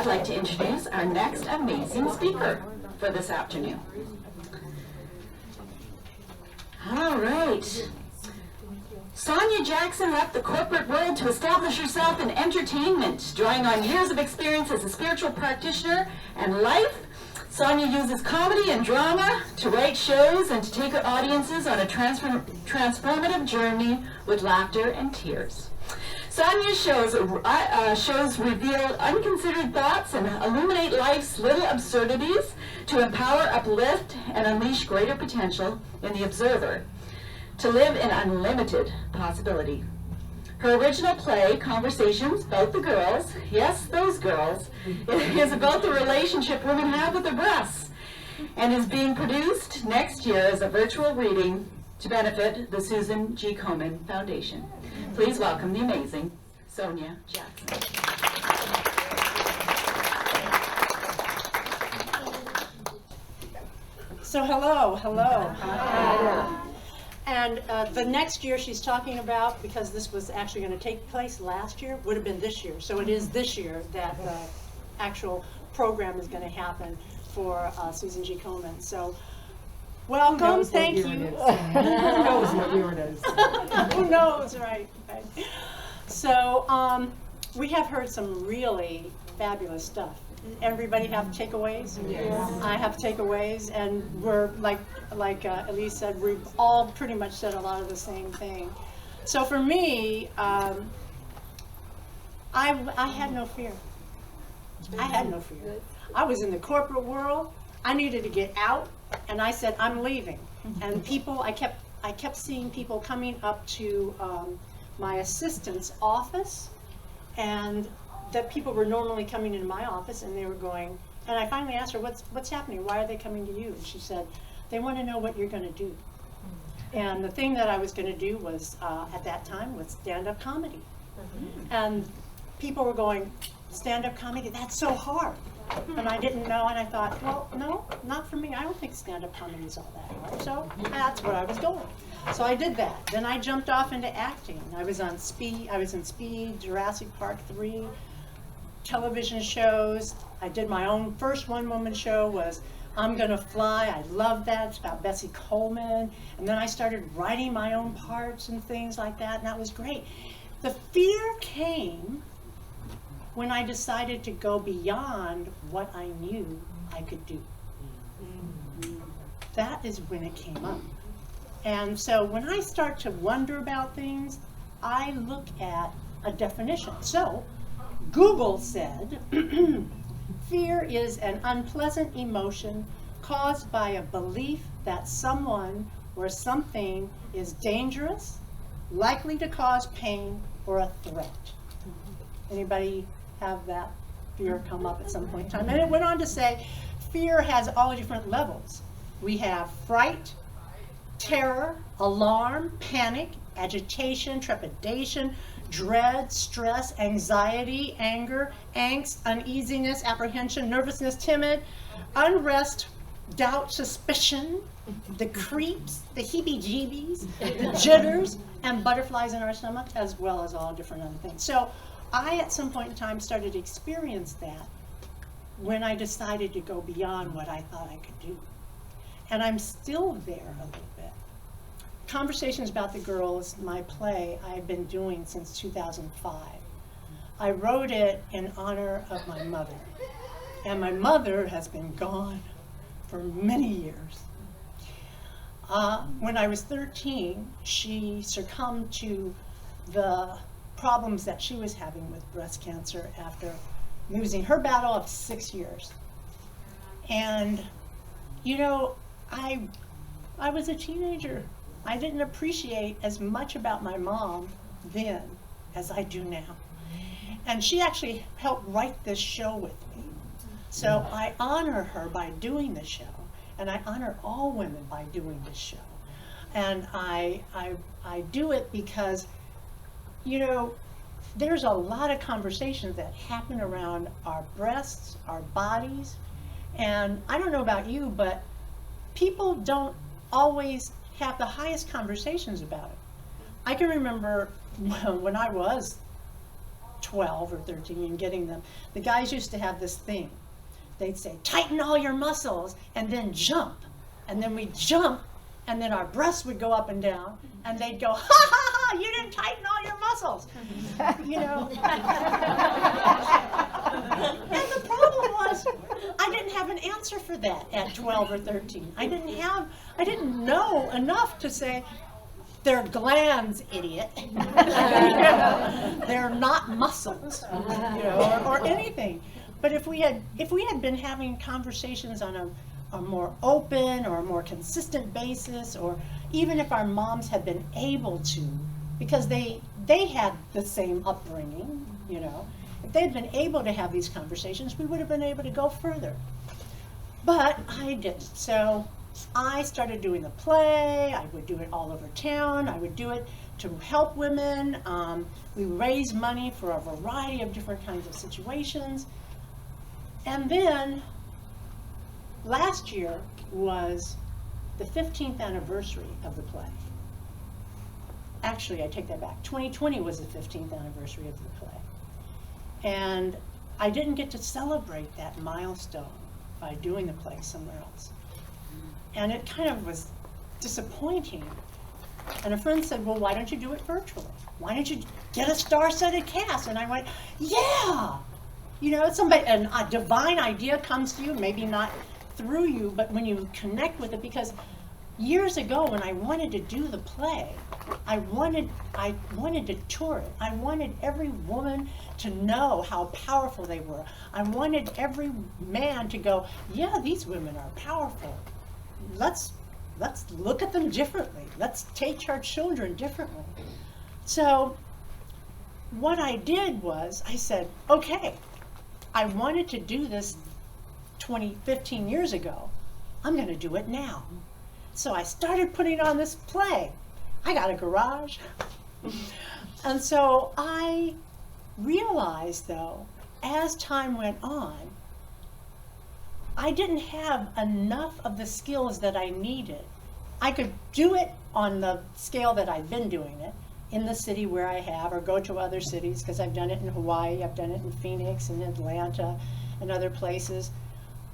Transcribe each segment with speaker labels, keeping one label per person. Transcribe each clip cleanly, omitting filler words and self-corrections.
Speaker 1: I'd like to introduce our next amazing speaker for this afternoon. All right. Sonya Jackson left the corporate world to establish herself in entertainment, drawing on years of experience as a spiritual practitioner and life. Sonya uses comedy and drama to write shows and to take her audiences on a transformative journey with laughter and tears. Sonya's shows reveal unconsidered thoughts and illuminate life's little absurdities to empower, uplift, and unleash greater potential in the observer to live in unlimited possibility. Her original play, Conversations About the Girls, yes, those girls, is about the relationship women have with their breasts, and is being produced next year as a virtual reading to benefit the Susan G. Komen Foundation. Please welcome the amazing Sonya Jackson.
Speaker 2: So hello. Hi. And the next year she's talking about, because this was actually going to take place last year, would have been this year. So it is this year that the actual program is going to happen for Susan G. Komen. So welcome, thank you.
Speaker 3: Who knows what year it is?
Speaker 2: Who knows, right. So we have heard some really fabulous stuff. Everybody have takeaways?
Speaker 3: Yes.
Speaker 2: I have takeaways, and we're like Elise said, we've all pretty much said a lot of the same thing. So for me, I had no fear. I had no fear. I was in the corporate world. I needed to get out, and I said, I'm leaving. And people, I kept seeing people coming up to my assistant's office, and that people were normally coming into my office, and they were going, and I finally asked her, what's happening? Why are they coming to you? And she said, they want to know what you're going to do. And the thing that I was going to do was, at that time, was stand-up comedy. And people were going, stand-up comedy, that's so hard. And I didn't know, and I thought, well, no, not for me. I don't think stand-up comedy is all that hard. So that's where I was going. So I did that. Then I jumped off into acting. I was in Speed, Jurassic Park 3, television shows. I did my own first one-woman show was I'm Gonna Fly. I loved that. It's about Bessie Coleman. And then I started writing my own parts and things like that, and that was great. The fear came when I decided to go beyond what I knew I could do. That is when it came up. And so when I start to wonder about things, I look at a definition. So Google said, fear is an unpleasant emotion caused by a belief that someone or something is dangerous, likely to cause pain, or a threat. Anybody have that fear come up at some point in time? And it went on to say, fear has all different levels. We have fright, terror, alarm, panic, agitation, trepidation, dread, stress, anxiety, anger, angst, uneasiness, apprehension, nervousness, timid, unrest, doubt, suspicion, the creeps, the heebie-jeebies, the jitters, and butterflies in our stomach, as well as all different other things. So I, at some point in time, started to experience that when I decided to go beyond what I thought I could do. And I'm still there a little bit. Conversations About the Girls, my play, I've been doing since 2005. I wrote it in honor of my mother. And my mother has been gone for many years. When I was 13, she succumbed to the problems that she was having with breast cancer after losing her battle of 6 years. And, you know, I was a teenager. I didn't appreciate as much about my mom then as I do now. And she actually helped write this show with me. So I honor her by doing the show, and I honor all women by doing this show. And I do it because, you know, there's a lot of conversations that happen around our breasts, our bodies, and I don't know about you, but people don't always have the highest conversations about it. I can remember when I was 12 or 13 and getting them. The guys used to have this thing. They'd say, tighten all your muscles and then jump. And then we'd jump and then our breasts would go up and down and they'd go, ha ha ha, you didn't tighten all your muscles. You know. And the problem was I didn't have an answer for that at 12 or 13. I didn't know enough to say, they're glands, idiot. You know, they're not muscles, you know, or anything. But if we had been having conversations on a more open or a more consistent basis, or even if our moms had been able to, because they had the same upbringing, you know, if they'd been able to have these conversations, we would have been able to go further. But I didn't. So I started doing the play. I would do it all over town. I would do it to help women. We raised money for a variety of different kinds of situations. And then last year was the 15th anniversary of the play. Actually, I take that back. 2020 was the 15th anniversary of the play. And I didn't get to celebrate that milestone by doing the play somewhere else. And it kind of was disappointing. And a friend said, well, why don't you do it virtually? Why don't you get a star-studded cast? And I went, yeah! You know, somebody, and a divine idea comes to you, maybe not through you, but when you connect with it, because years ago when I wanted to do the play, I wanted to tour it. I wanted every woman to know how powerful they were. I wanted every man to go, yeah, these women are powerful. Let's look at them differently. Let's teach our children differently. So what I did was I said, okay, I wanted to do this 15 years ago. I'm going to do it now. So I started putting on this play. I got a garage. And so I realized, though, as time went on, I didn't have enough of the skills that I needed. I could do it on the scale that I've been doing it, in the city where I have, or go to other cities, because I've done it in Hawaii, I've done it in Phoenix and Atlanta and other places.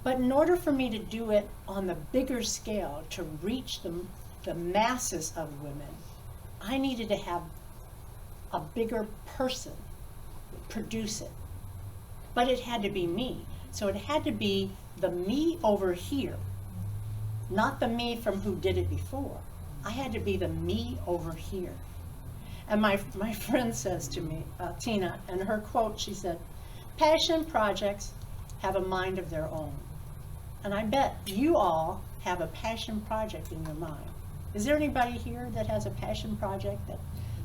Speaker 2: But in order for me to do it on the bigger scale, to reach the masses of women, I needed to have a bigger person produce it. But it had to be me. So it had to be the me over here, not the me from who did it before. I had to be the me over here. And my friend says to me, Tina, and her quote, she said, passion projects have a mind of their own. And I bet you all have a passion project in your mind. Is there anybody here that has a passion project that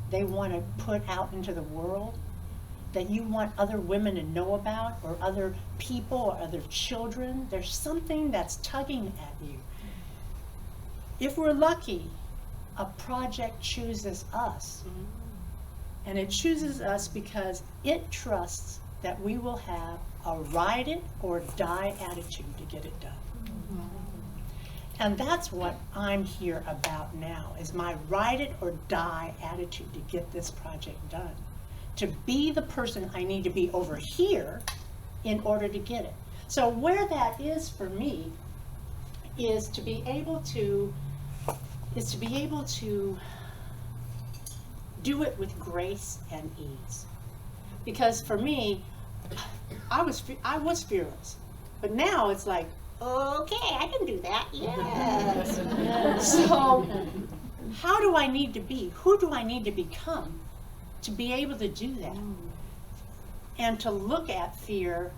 Speaker 2: they want to put out into the world, that you want other women to know about, or other people, or other children? There's something that's tugging at you. If we're lucky, a project chooses us. And it chooses us because it trusts that we will have a ride it or die attitude to get it done. And that's what I'm here about now, is my ride it or die attitude to get this project done. To be the person I need to be over here in order to get it. So where that is for me is to be able to do it with grace and ease. Because for me, I was fearless. But now it's like, okay, I can do that, yes. So how do I need to be? Who do I need to become to be able to do that? And to look at fear,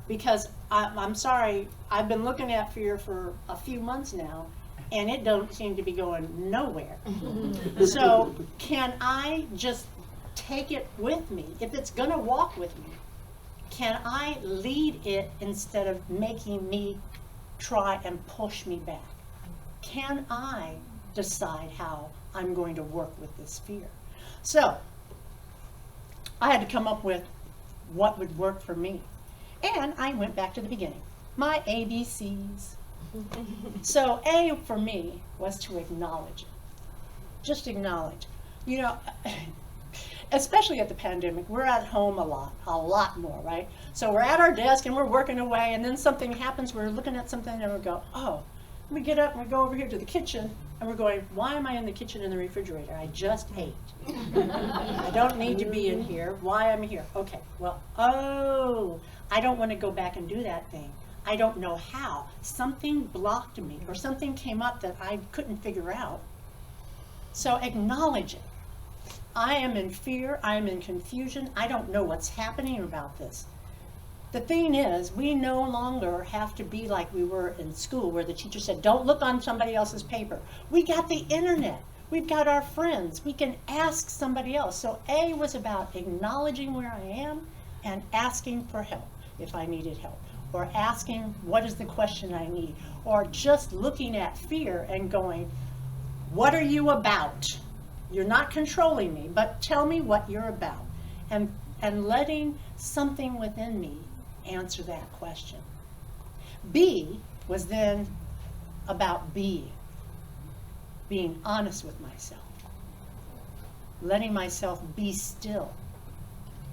Speaker 2: because I'm sorry, I've been looking at fear for a few months now, and it don't seem to be going nowhere. So can I just take it with me? If it's gonna walk with me, can I lead it instead of making me try and push me back? Can I decide how I'm going to work with this fear? So I had to come up with what would work for me. And I went back to the beginning, my ABCs. So A for me was to acknowledge it. Just acknowledge. You know, especially at the pandemic, we're at home a lot more, right? So we're at our desk and we're working away, and then something happens, we're looking at something and we go, oh, we get up and we go over here to the kitchen and we're going, why am I in the kitchen in the refrigerator? I just ate. I don't need to be in here. Why am I here? Okay, well, oh, I don't want to go back and do that thing. I don't know how. Something blocked me or something came up that I couldn't figure out. So acknowledge it. I am in fear. I am in confusion. I don't know what's happening about this. The thing is, we no longer have to be like we were in school where the teacher said, don't look on somebody else's paper. We got the internet. We've got our friends. We can ask somebody else. So A was about acknowledging where I am and asking for help if I needed help, or asking what is the question I need, or just looking at fear and going, what are you about? You're not controlling me, but tell me what you're about. And letting something within me answer that question. B was then about being honest with myself, letting myself be still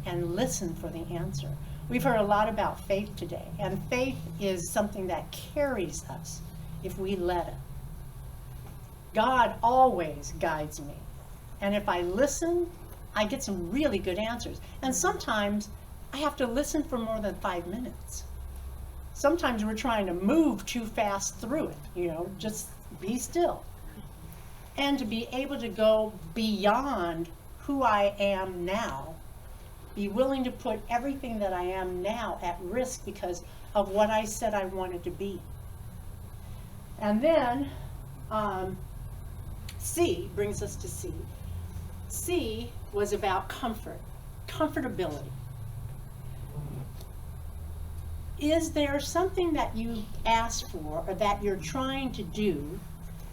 Speaker 2: and listen for the answer. We've heard a lot about faith today, and faith is something that carries us if we let it. God always guides me, and if I listen, I get some really good answers. And sometimes I have to listen for more than 5 minutes. Sometimes we're trying to move too fast through it, just be still. And to be able to go beyond who I am now, be willing to put everything that I am now at risk because of what I said I wanted to be. And then C brings us to C. C was about comfort, comfortability. Is there something that you asked for or that you're trying to do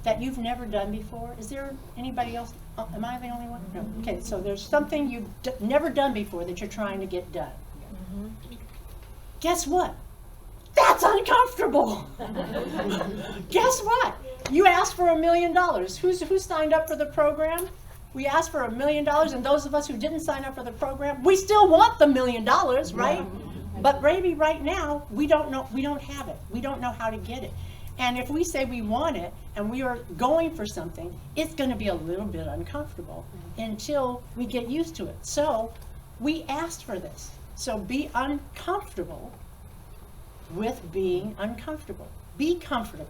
Speaker 2: that you've never done before? Is there anybody else? Am I the only one? No. Okay, so there's something you've never done before that you're trying to get done. Mm-hmm. Guess what? That's uncomfortable. Guess what? You asked for $1 million. Who signed up for the program? We asked for $1 million, and those of us who didn't sign up for the program, we still want the $1 million, right? But maybe right now, we don't have it. We don't know how to get it. And if we say we want it and we are going for something, it's going to be a little bit uncomfortable until we get used to it. So we asked for this. So be uncomfortable with being uncomfortable. Be comfortable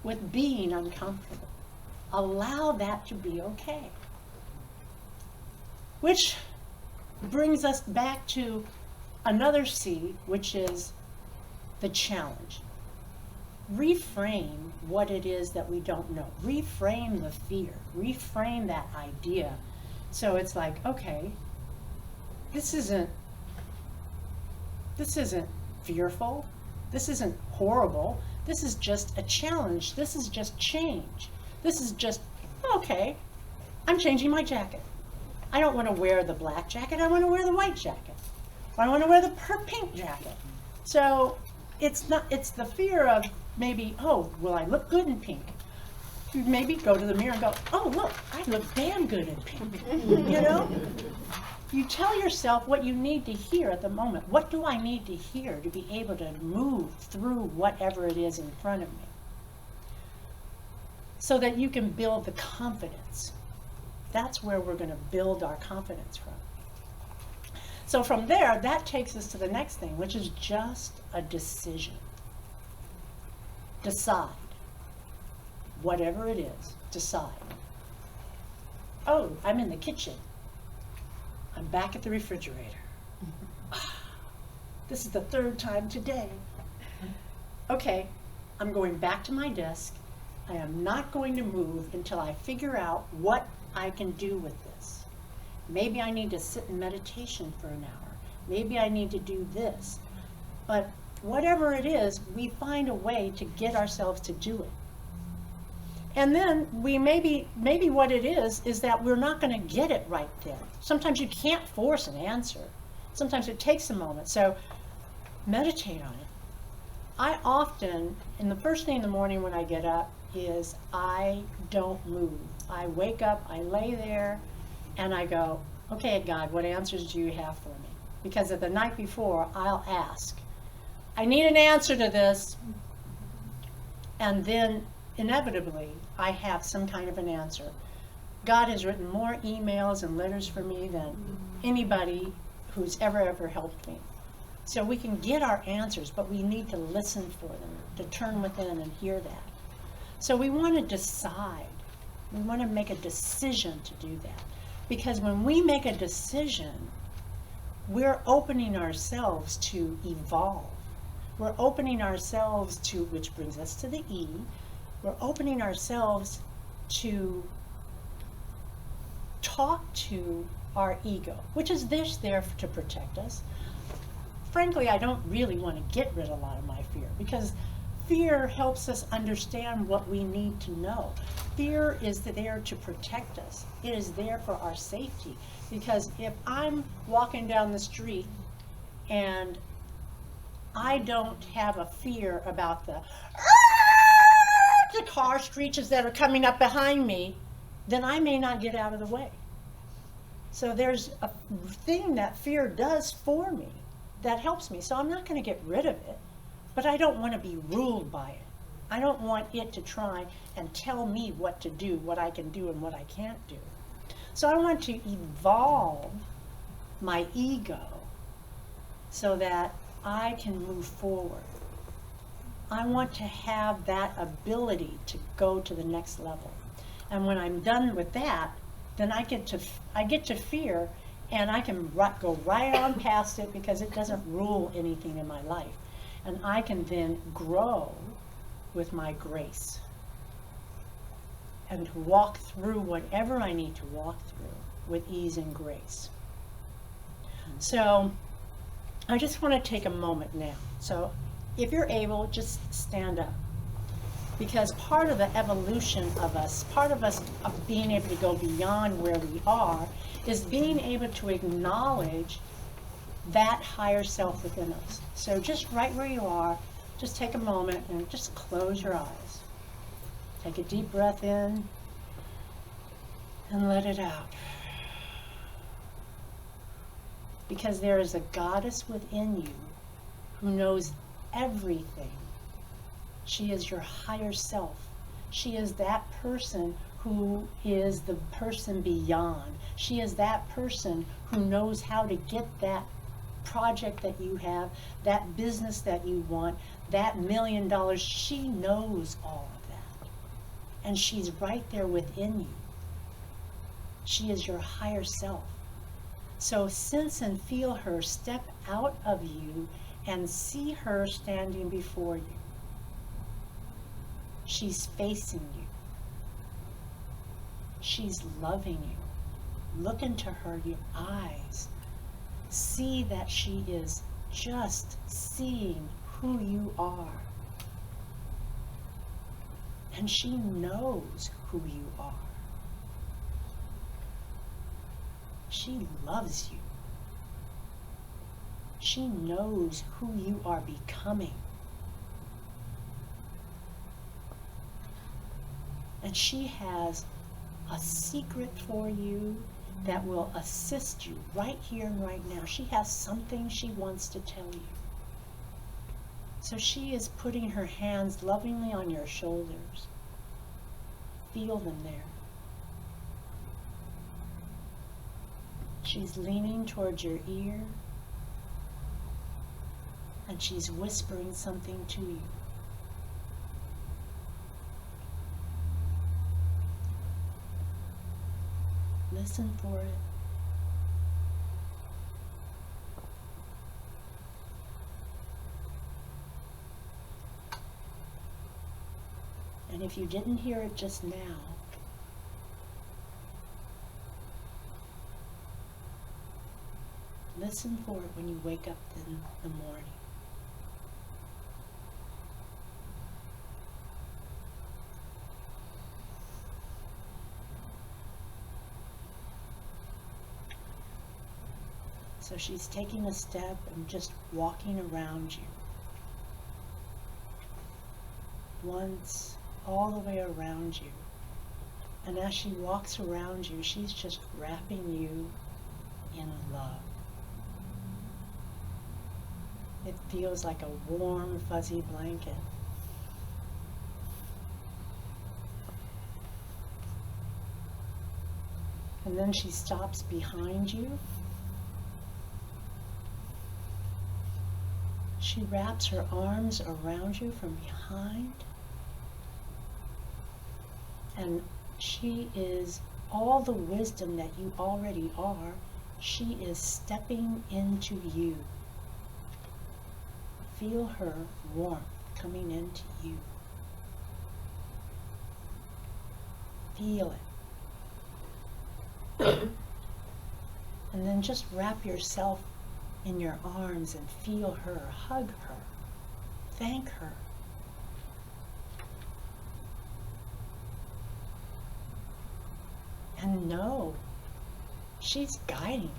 Speaker 2: with being uncomfortable. Allow that to be okay. Which brings us back to another C, which is the challenge. Reframe what it is that we don't know. Reframe the fear. Reframe that idea. So it's like, okay, this isn't fearful. This isn't horrible. This is just a challenge. This is just change. This is just, okay, I'm changing my jacket. I don't want to wear the black jacket. I want to wear the white jacket. I want to wear the pink jacket. So it's the fear of maybe, oh, will I look good in pink? You maybe go to the mirror and go, oh, look, I look damn good in pink. You tell yourself what you need to hear at the moment. What do I need to hear to be able to move through whatever it is in front of me? So that you can build the confidence. That's where we're going to build our confidence from. So from there, that takes us to the next thing, which is just a decision. Decide. Whatever it is, decide. Oh, I'm in the kitchen. I'm back at the refrigerator. This is the 3rd time today. Okay, I'm going back to my desk. I am not going to move until I figure out what I can do with this. Maybe I need to sit in meditation for an hour. Maybe I need to do this. But whatever it is, we find a way to get ourselves to do it. And then we maybe what it is that we're not going to get it right then. Sometimes you can't force an answer. Sometimes it takes a moment. So meditate on it. I often, and the first thing in the morning when I get up is I don't move. I wake up, I lay there, And I go, okay, God, what answers do you have for me? Because the night before, I'll ask, I need an answer to this. And then inevitably, I have some kind of an answer. God has written more emails and letters for me than anybody who's ever helped me. So we can get our answers, but we need to listen for them, to turn within and hear that. So we want to decide. We want to make a decision to do that. Because when we make a decision, we're opening ourselves to evolve. We're opening ourselves to, which brings us to the E, we're opening ourselves to talk to our ego, which is there to protect us. Frankly, I don't really want to get rid of a lot of my fear, because fear helps us understand what we need to know. Fear is there to protect us. It is there for our safety. Because if I'm walking down the street and I don't have a fear about the car screeches that are coming up behind me, then I may not get out of the way. So there's a thing that fear does for me that helps me. So I'm not going to get rid of it, but I don't want to be ruled by it. I don't want it to try and tell me what to do, what I can do and what I can't do. So I want to evolve my ego so that I can move forward. I want to have that ability to go to the next level. And when I'm done with that, then I get to fear, and I can go right on past it because it doesn't rule anything in my life. And I can then grow with my grace and walk through whatever I need to walk through with ease and grace. So I just want to take a moment now. So if you're able, just stand up. Because part of the evolution of us, part of us of being able to go beyond where we are, is being able to acknowledge that higher self within us. So just right where you are, just take a moment and just close your eyes. Take a deep breath in and let it out. Because there is a goddess within you who knows everything. She is your higher self. She is that person who is the person beyond. She is that person who knows how to get that project that you have, that business that you want, that $1 million. She knows all of that. And she's right there within you. She is your higher self. So sense and feel her step out of you and see her standing before you. She's facing you. She's loving you. Look into her, your eyes. See that she is just seeing who you are. And she knows who you are. She loves you. She knows who you are becoming. And she has a secret for you that will assist you right here and right now. She has something she wants to tell you. So she is putting her hands lovingly on your shoulders. Feel them there. She's leaning towards your ear, and she's whispering something to you. Listen for it. And if you didn't hear it just now, listen for it when you wake up in the morning. So she's taking a step and just walking around you. Once, all the way around you. And as she walks around you, she's just wrapping you in love. It feels like a warm, fuzzy blanket. And then she stops behind you. She wraps her arms around you from behind. And she is all the wisdom that you already are. She is stepping into you. Feel her warmth coming into you. Feel it. And then just wrap yourself in your arms and feel her, hug her, thank her. And know she's guiding you.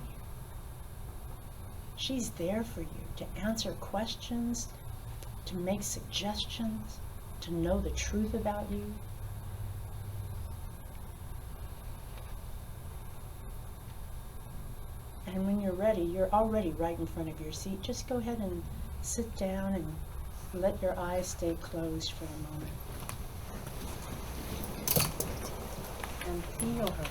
Speaker 2: She's there for you to answer questions, to make suggestions, to know the truth about you. And when you're ready, you're already right in front of your seat. Just go ahead and sit down and let your eyes stay closed for a moment. And feel her.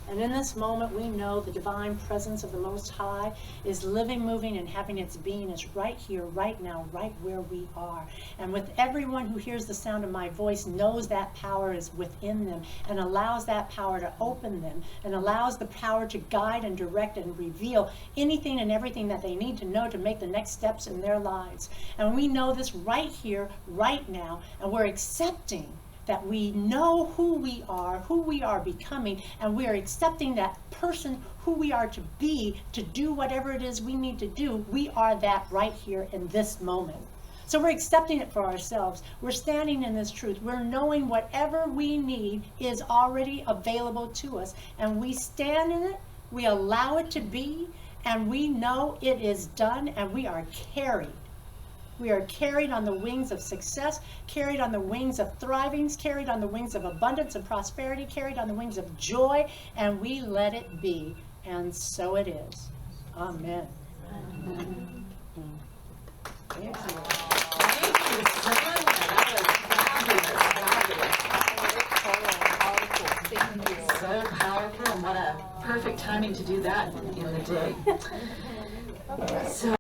Speaker 2: And in this moment, we know the divine presence of the Most High is living, moving, and having its being is right here, right now, right where we are. And with everyone who hears the sound of my voice knows that power is within them and allows that power to open them and allows the power to guide and direct and reveal anything and everything that they need to know to make the next steps in their lives. And we know this right here, right now, and we're accepting that we know who we are becoming, and we are accepting that person who we are to be to do whatever it is we need to do. We are that right here in this moment. So we're accepting it for ourselves. We're standing in this truth. We're knowing whatever we need is already available to us, and we stand in it, we allow it to be, and we know it is done, and we are carried. We are carried on the wings of success, carried on the wings of thriving, carried on the wings of abundance and prosperity, carried on the wings of joy, and we let it be. And so it is. Amen. Amen.
Speaker 1: Thank you, Sonya. That was fabulous. So powerful, and what a perfect timing to do that in the day. So.